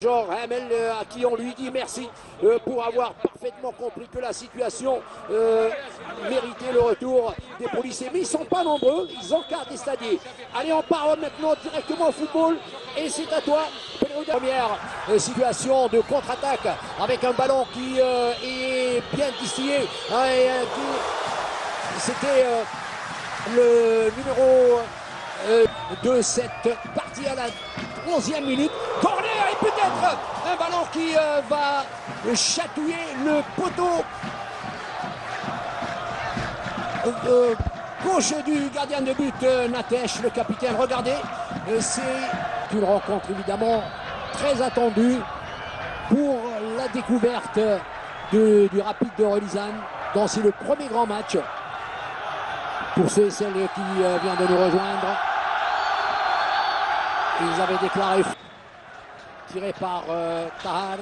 Genre Hamel à qui on lui dit merci pour avoir parfaitement compris que la situation méritait le retour des policiers. Mais ils ne sont pas nombreux, ils encadrent des stadiers. Allez, on part maintenant directement au football et c'est à toi. Première situation de contre-attaque avec un ballon qui est bien distillé. C'était le numéro de cette partie à la 11e minute. Corner et peut-être un ballon qui va chatouiller le poteau gauche du gardien de but Natesh, le capitaine. Regardez, c'est une rencontre évidemment très attendue pour la découverte du Rapide de Relizane. Donc c'est le premier grand match pour ceux et celles qui viennent de nous rejoindre. Ils avaient déclaré tiré par Tahar.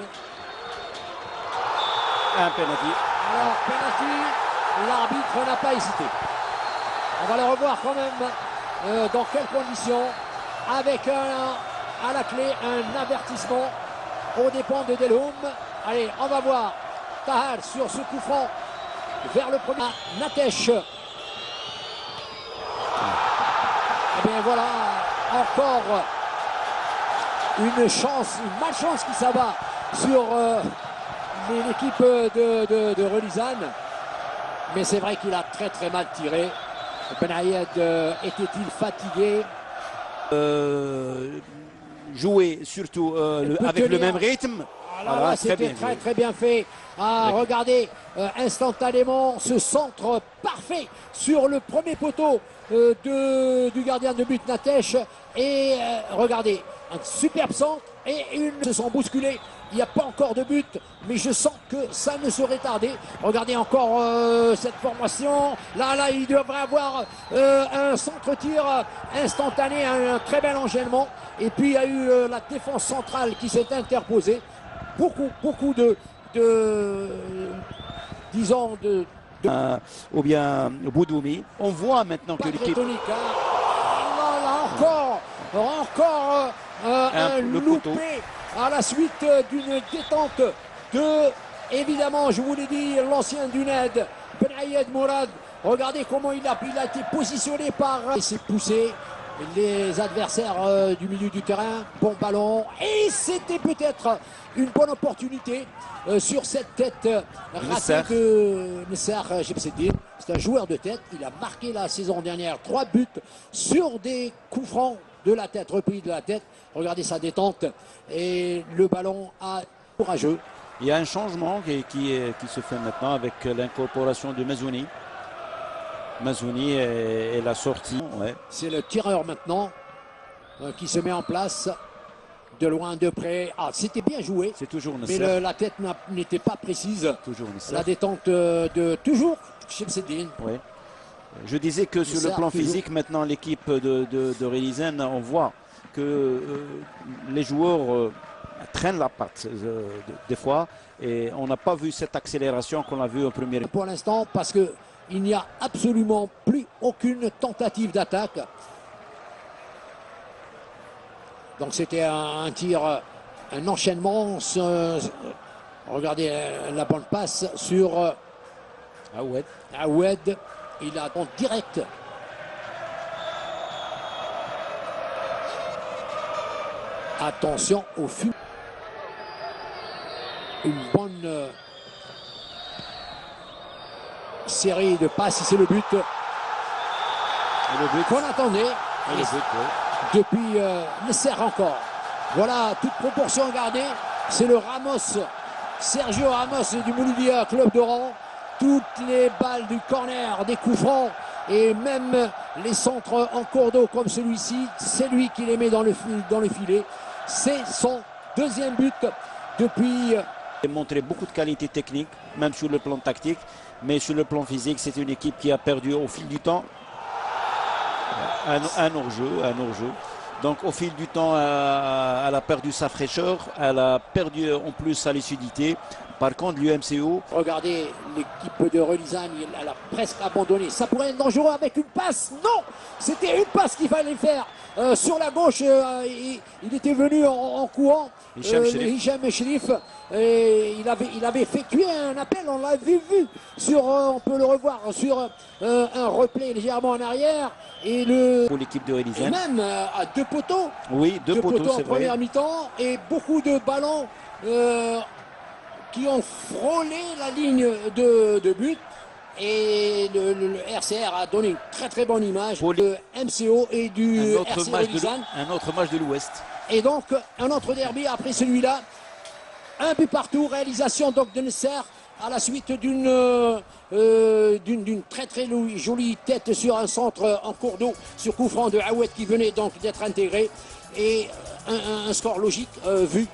Un penalty. Alors, penalty, l'arbitre n'a pas hésité. On va le revoir quand même dans quelles conditions. Avec à la clé un avertissement aux dépens de Delhomme. Allez, on va voir Tahar sur ce coup franc vers le premier. Natesh. Et bien voilà, encore une chance, une malchance qui s'abat sur l'équipe de Relizane. Mais c'est vrai qu'il a très mal tiré. Benayed était-il fatigué? Jouer surtout avec le même rythme. Voilà, c'était très bien fait. Regardez instantanément ce centre parfait sur le premier poteau du gardien de but Natesh. Et regardez, un superbe centre et ils se sont bousculés. Il n'y a pas encore de but, mais je sens que ça ne saurait tarder. Regardez encore cette formation. Là, il devrait avoir un centre-tir instantané, un très bel enchaînement. Et puis il y a eu la défense centrale qui s'est interposée. Beaucoup de disons ou bien Boudoumi. On voit maintenant que l'équipe... Encore un loupé à la suite d'une détente de, évidemment, je vous l'ai dit, l'ancien d'UNED, Benayed Mourad. Regardez comment il a été positionné par... Il s'est poussé les adversaires du milieu du terrain. Bon ballon. Et c'était peut-être une bonne opportunité sur cette tête ratée de Nesser Jebseddine. C'est un joueur de tête. Il a marqué la saison dernière 3 buts sur des coups francs de la tête, repris de la tête. Regardez sa détente et le ballon courageux. Il y a un changement qui se fait maintenant avec l'incorporation de Mazouni. Mazouni est la sortie. Ouais. C'est le tireur maintenant qui se met en place de loin, de près. C'était bien joué. C'est toujours mais la tête n'était pas précise. Toujours la détente de toujours Jebseddine. Ouais. Je disais que sur le plan physique, maintenant l'équipe de Relizane, on voit que les joueurs traînent la patte des fois et on n'a pas vu cette accélération qu'on a vue au premier. Pour l'instant, parce qu'il n'y a absolument plus aucune tentative d'attaque. Donc c'était un tir, un enchaînement. Regardez la bonne passe sur Aoued. Il a donc direct. Attention au fil. Une bonne série de passes. C'est le but. Le but qu'on attendait. Depuis Nesser encore. Voilà, toute proportion gardée. C'est le Ramos, Sergio Ramos du Mouloudia Club d'Oran. Toutes les balles du corner, des coups francs et même les centres en cours d'eau comme celui-ci, c'est lui qui les met dans le filet. C'est son deuxième but depuis. Il a montré beaucoup de qualité technique, même sur le plan tactique, mais sur le plan physique, c'est une équipe qui a perdu au fil du temps un hors-jeu. Donc au fil du temps, elle a perdu sa fraîcheur, elle a perdu en plus sa lucidité. Par contre, l'UMCO. Regardez l'équipe de Relizane, elle a presque abandonné. Ça pourrait être dangereux avec une passe. Non, c'était une passe qu'il fallait faire. Sur la gauche, il était venu en courant. Hicham Cherif. Il avait effectué un appel, on l'avait vu on peut le revoir sur un replay légèrement en arrière. Pour l'équipe de Relizane. Et même à 2 poteaux. Oui, deux poteaux en première mi-temps. Et beaucoup de ballons qui ont frôlé la ligne de but. Et le RCR a donné une très très bonne image pour le MCO et du RC Relizane. Un autre match de l'Ouest. Et donc un autre derby après celui-là. Un but partout, réalisation donc de Nesser à la suite d'une très très jolie tête sur un centre en cours d'eau sur coup franc de Aouet qui venait donc d'être intégré. Et un score logique vu